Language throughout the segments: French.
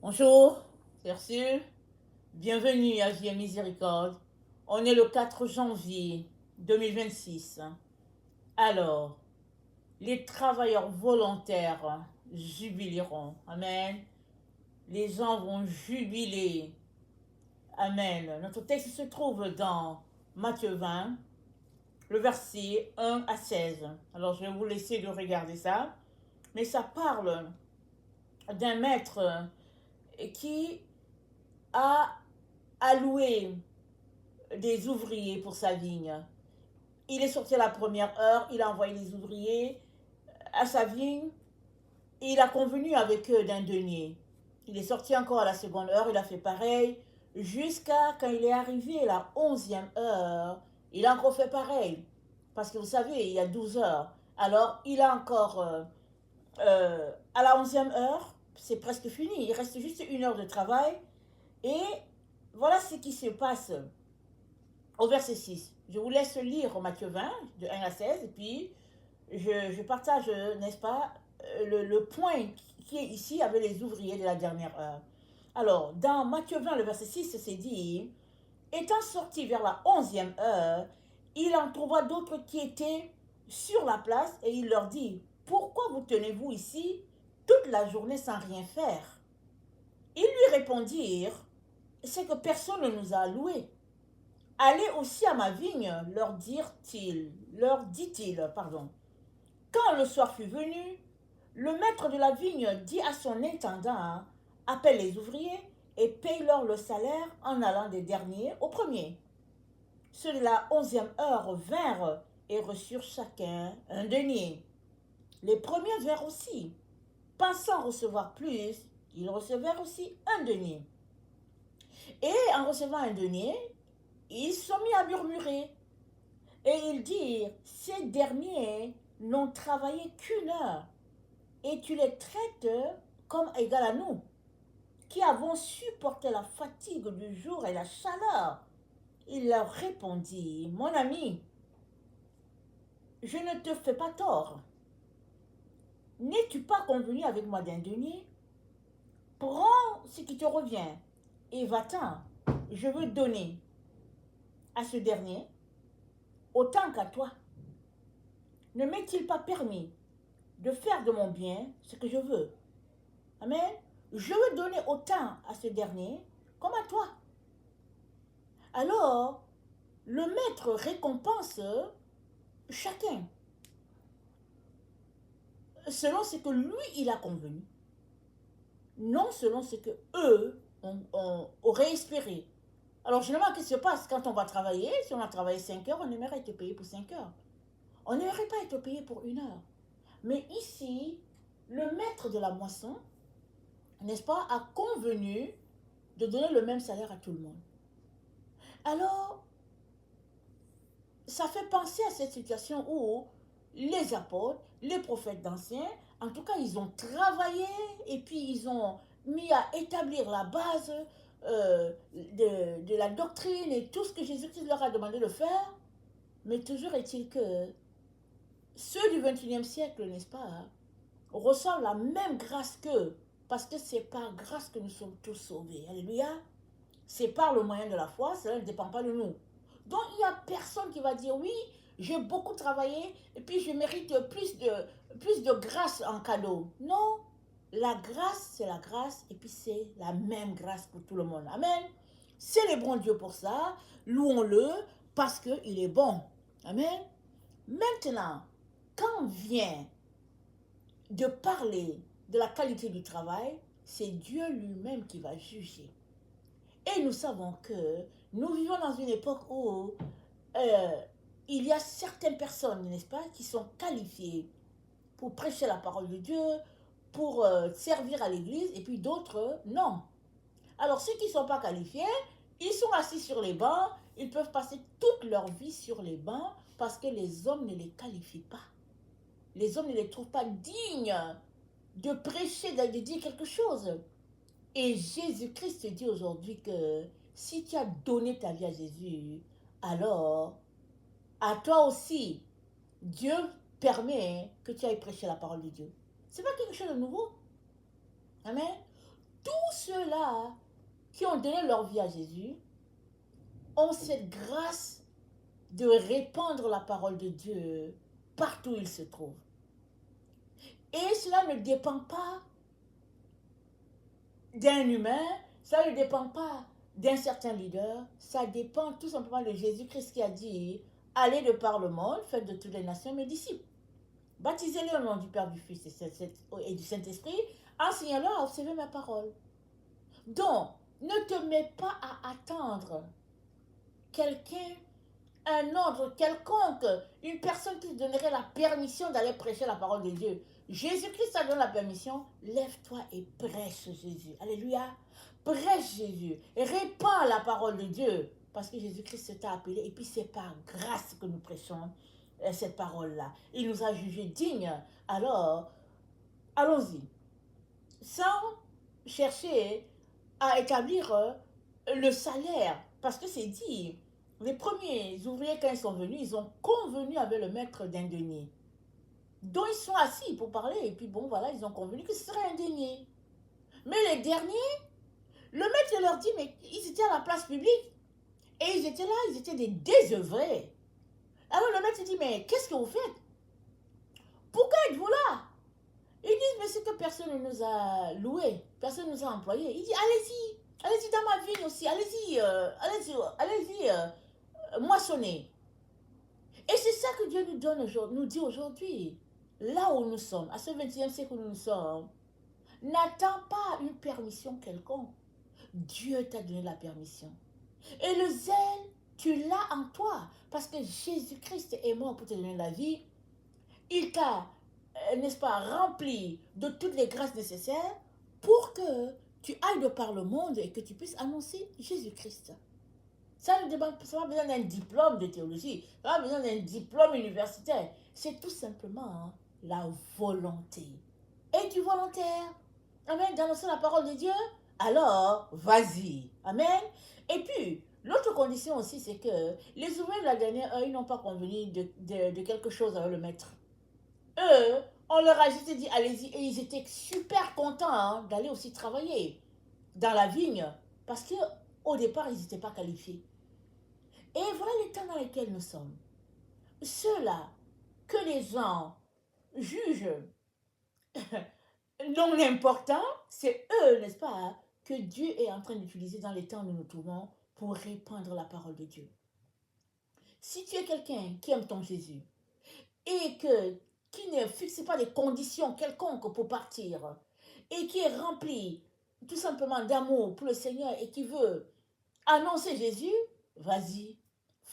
Bonjour, c'est reçu. Bienvenue à Vie et Miséricorde. On est le 4 janvier 2026. Alors, les travailleurs volontaires jubileront. Amen. Les gens vont jubiler. Amen. Notre texte se trouve dans Matthieu 20, le verset 1 à 16. Alors, je vais vous laisser de regarder ça. Mais ça parle d'un maître qui a alloué des ouvriers pour sa vigne. Il est sorti à la première heure, il a envoyé des ouvriers à sa vigne et il a convenu avec eux d'un denier. Il est sorti encore à la seconde heure, il a fait pareil, jusqu'à quand il est arrivé à la 11e heure, il a encore fait pareil. Parce que vous savez, il y a 12 heures. Alors, il a encore, à la 11e heure, c'est presque fini, il reste juste une heure de travail. Et voilà ce qui se passe au verset 6. Je vous laisse lire Matthieu 20, de 1 à 16, et puis je partage, n'est-ce pas, le point qui est ici avec les ouvriers de la dernière heure. Alors, dans Matthieu 20, le verset 6, c'est dit, étant sorti vers la 11e heure, il en trouva d'autres qui étaient sur la place, et il leur dit, pourquoi vous tenez-vous ici toute la journée sans rien faire? Ils lui répondirent, c'est que personne ne nous a loués. Allez aussi à ma vigne, leur dit-il, pardon. Quand le soir fut venu, le maître de la vigne dit à son intendant, appelle les ouvriers et paye-leur le salaire en allant des derniers aux premiers. Ceux de la 11e heure vinrent et reçurent chacun un denier. Les premiers vinrent aussi. Pensant recevoir plus, ils recevèrent aussi un denier. Et en recevant un denier, ils se sont mis à murmurer. Et ils dirent, ces derniers n'ont travaillé qu'une heure, et tu les traites comme égales à nous, qui avons supporté la fatigue du jour et la chaleur. Il leur répondit, mon ami, je ne te fais pas tort. N'es-tu pas convenu avec moi d'un denier? Prends ce qui te revient et va-t'en. Je veux donner à ce dernier autant qu'à toi. Ne m'est-il pas permis de faire de mon bien ce que je veux? Amen. Je veux donner autant à ce dernier comme à toi. Alors, le maître récompense chacun selon ce que lui, il a convenu, non selon ce que eux auraient espéré. Alors, généralement, qu'est-ce qui se passe quand on va travailler? Si on a travaillé 5 heures, on aimerait être payé pour 5 heures. On n'aimerait pas être payé pour 1 heure. Mais ici, le maître de la moisson, n'est-ce pas, a convenu de donner le même salaire à tout le monde. Alors, ça fait penser à cette situation où les apôtres, les prophètes d'anciens, en tout cas, ils ont travaillé et puis ils ont mis à établir la base de la doctrine et tout ce que Jésus-Christ leur a demandé de faire. Mais toujours est-il que ceux du 21e siècle, n'est-ce pas, hein, reçoivent la même grâce qu'eux, parce que c'est par grâce que nous sommes tous sauvés. Alléluia. C'est par le moyen de la foi, cela ne dépend pas de nous. Donc il n'y a personne qui va dire oui, j'ai beaucoup travaillé et puis je mérite plus de grâce en cadeau. Non, la grâce c'est la grâce et puis c'est la même grâce pour tout le monde. Amen. Célébrons Dieu pour ça, louons-le parce qu'il est bon. Amen. Maintenant, quand vient de parler de la qualité du travail, c'est Dieu lui-même qui va juger. Et nous savons que nous vivons dans une époque où euh, il y a certaines personnes, n'est-ce pas, qui sont qualifiées pour prêcher la parole de Dieu, pour servir à l'église, et puis d'autres, non. Alors ceux qui ne sont pas qualifiés, ils sont assis sur les bancs, ils peuvent passer toute leur vie sur les bancs parce que les hommes ne les qualifient pas. Les hommes ne les trouvent pas dignes de prêcher, de dire quelque chose. Et Jésus-Christ te dit aujourd'hui que si tu as donné ta vie à Jésus, alors à toi aussi, Dieu permet que tu ailles prêcher la parole de Dieu. C'est pas quelque chose de nouveau. Amen. Tous ceux-là qui ont donné leur vie à Jésus ont cette grâce de répandre la parole de Dieu partout où ils se trouvent. Et cela ne dépend pas d'un humain, ça ne dépend pas d'un certain leader, ça dépend tout simplement de Jésus-Christ qui a dit « Allez de par le monde, faites de toutes les nations mes disciples. Baptisez-les au nom du Père, du Fils et du Saint-Esprit, enseignez-leur à observer ma parole. » Donc, ne te mets pas à attendre quelqu'un, un ordre quelconque, une personne qui te donnerait la permission d'aller prêcher la parole de Dieu. Jésus-Christ t'a donné la permission, lève-toi et prêche Jésus. Alléluia. Prêche Jésus. Répands la parole de Dieu. Parce que Jésus-Christ t'a appelé et puis c'est par grâce que nous prêchons cette parole-là. Il nous a jugés dignes. Alors, allons-y. Sans chercher à établir le salaire. Parce que c'est dit, les premiers ouvriers, quand ils sont venus, ils ont convenu avec le maître d'un denier. Donc ils sont assis pour parler, et puis bon, voilà, ils ont convenu que ce serait un denier. Mais les derniers, le maître leur dit, mais ils étaient à la place publique, et ils étaient là, ils étaient des désœuvrés. Alors le maître dit, mais qu'est-ce que vous faites? Pourquoi êtes-vous là? Ils disent, mais c'est que personne ne nous a loués, personne ne nous a employés. Il dit, allez-y, allez-y dans ma vigne aussi, allez-y, moissonnez. Et c'est ça que Dieu nous dit aujourd'hui. Là où nous sommes, à ce 21e siècle où nous sommes, n'attends pas une permission quelconque. Dieu t'a donné la permission. Et le zèle, tu l'as en toi. Parce que Jésus-Christ est mort pour te donner la vie. Il t'a, n'est-ce pas, rempli de toutes les grâces nécessaires pour que tu ailles de par le monde et que tu puisses annoncer Jésus-Christ. Ça n'a pas besoin d'un diplôme de théologie, ça n'a pas besoin d'un diplôme universitaire. C'est tout simplement la volonté. Es-tu volontaire? Amen. D'annoncer la parole de Dieu? Alors, vas-y. Amen. Et puis, l'autre condition aussi, c'est que les ouvriers de la dernière heure, ils n'ont pas convenu de quelque chose avec le maître. Eux, on leur a juste dit, allez-y. Et ils étaient super contents d'aller aussi travailler dans la vigne. Parce qu'au départ, ils n'étaient pas qualifiés. Et voilà les temps dans lesquels nous sommes. Ceux-là que les gens jugent non importants, c'est eux, n'est-ce pas, que Dieu est en train d'utiliser dans les temps où nous nous trouvons pour répandre la parole de Dieu. Si tu es quelqu'un qui aime ton Jésus et qui ne fixe pas des conditions quelconques pour partir et qui est rempli tout simplement d'amour pour le Seigneur et qui veut annoncer Jésus, vas-y,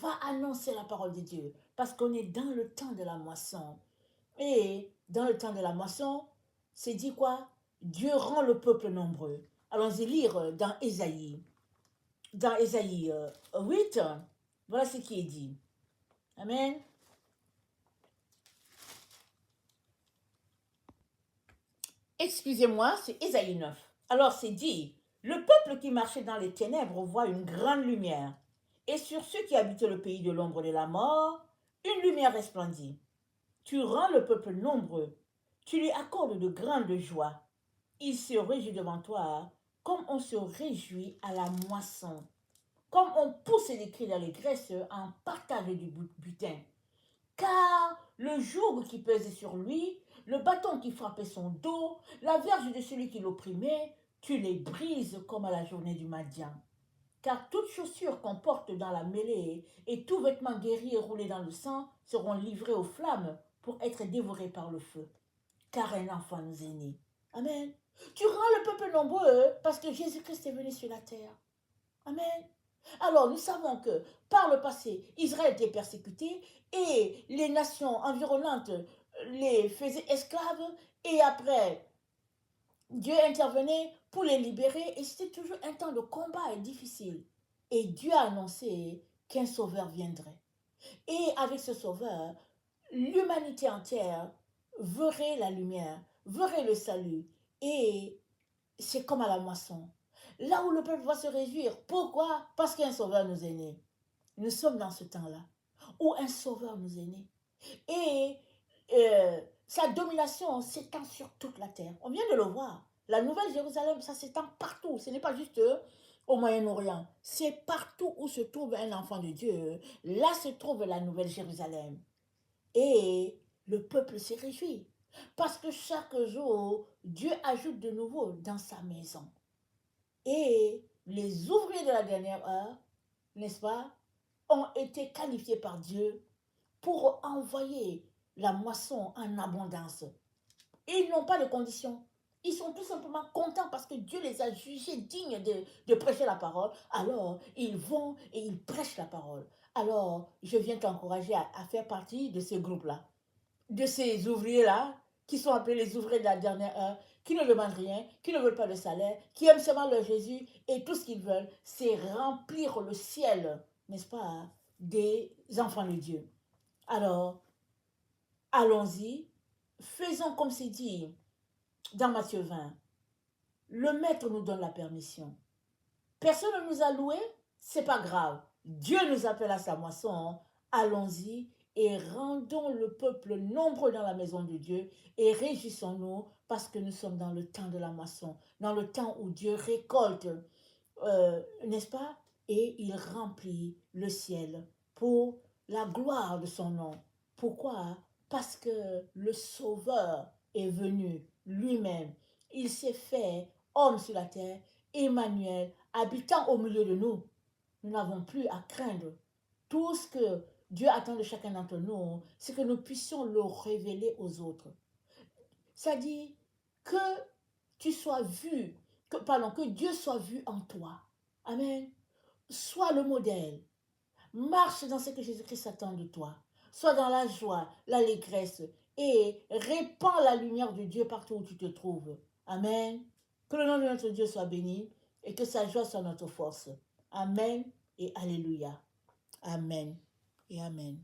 va annoncer la parole de Dieu. Parce qu'on est dans le temps de la moisson. Et dans le temps de la moisson, c'est dit quoi? Dieu rend le peuple nombreux. Allons-y lire dans Ésaïe. Dans Ésaïe 8, voilà ce qui est dit. Amen. Excusez-moi, c'est Ésaïe 9. Alors c'est dit, le peuple qui marchait dans les ténèbres voit une grande lumière. Et sur ceux qui habitent le pays de l'ombre de la mort, une lumière resplendit. Tu rends le peuple nombreux, tu lui accordes de grandes joies. Il se réjouit devant toi comme on se réjouit à la moisson, comme on pousse des cris d'allégresse en partage du butin. Car le joug qui pesait sur lui, le bâton qui frappait son dos, la verge de celui qui l'opprimait, tu les brises comme à la journée du Madian. Car toute chaussure qu'on porte dans la mêlée et tout vêtement guéri et roulé dans le sang seront livrés aux flammes pour être dévorés par le feu. Car un enfant nous est né. Amen. Tu rends le peuple nombreux parce que Jésus-Christ est venu sur la terre. Amen. Alors nous savons que par le passé, Israël était persécuté et les nations environnantes les faisaient esclaves et après, Dieu intervenait pour les libérer et c'était toujours un temps de combat et difficile. Et Dieu a annoncé qu'un sauveur viendrait. Et avec ce sauveur, l'humanité entière verrait la lumière, verrait le salut. Et c'est comme à la moisson. Là où le peuple va se réjouir. Pourquoi? Parce qu'un sauveur nous est né. Nous sommes dans ce temps-là où un sauveur nous est né. Et sa domination s'étend sur toute la terre. On vient de le voir. La Nouvelle Jérusalem, ça s'étend partout. Ce n'est pas juste au Moyen-Orient. C'est partout où se trouve un enfant de Dieu. Là se trouve la Nouvelle Jérusalem. Et le peuple s'est réjoui. Parce que chaque jour, Dieu ajoute de nouveau dans sa maison. Et les ouvriers de la dernière heure, n'est-ce pas, ont été qualifiés par Dieu pour envoyer la moisson en abondance. Ils n'ont pas de conditions. Ils sont tout simplement contents parce que Dieu les a jugés dignes de prêcher la parole. Alors, ils vont et ils prêchent la parole. Alors, je viens t'encourager à faire partie de ce groupe-là, de ces ouvriers-là, qui sont appelés les ouvriers de la dernière heure, qui ne demandent rien, qui ne veulent pas de salaire, qui aiment seulement leur Jésus, et tout ce qu'ils veulent, c'est remplir le ciel, n'est-ce pas, des enfants de Dieu. Alors, allons-y, faisons comme c'est dit dans Matthieu 20. Le maître nous donne la permission. Personne ne nous a loués, c'est pas grave. Dieu nous appelle à sa moisson. Allons-y et rendons le peuple nombreux dans la maison de Dieu et réjouissons-nous parce que nous sommes dans le temps de la moisson, dans le temps où Dieu récolte, n'est-ce pas? Et il remplit le ciel pour la gloire de son nom. Pourquoi? Parce que le Sauveur est venu lui-même. Il s'est fait homme sur la terre, Emmanuel, habitant au milieu de nous. Nous n'avons plus à craindre. Tout ce que Dieu attend de chacun d'entre nous, c'est que nous puissions le révéler aux autres. C'est-à-dire que tu sois vu, que Dieu soit vu en toi. Amen. Sois le modèle. Marche dans ce que Jésus-Christ attend de toi. Sois dans la joie, l'allégresse et répands la lumière de Dieu partout où tu te trouves. Amen. Que le nom de notre Dieu soit béni et que sa joie soit notre force. Amen et alléluia. Amen et amen.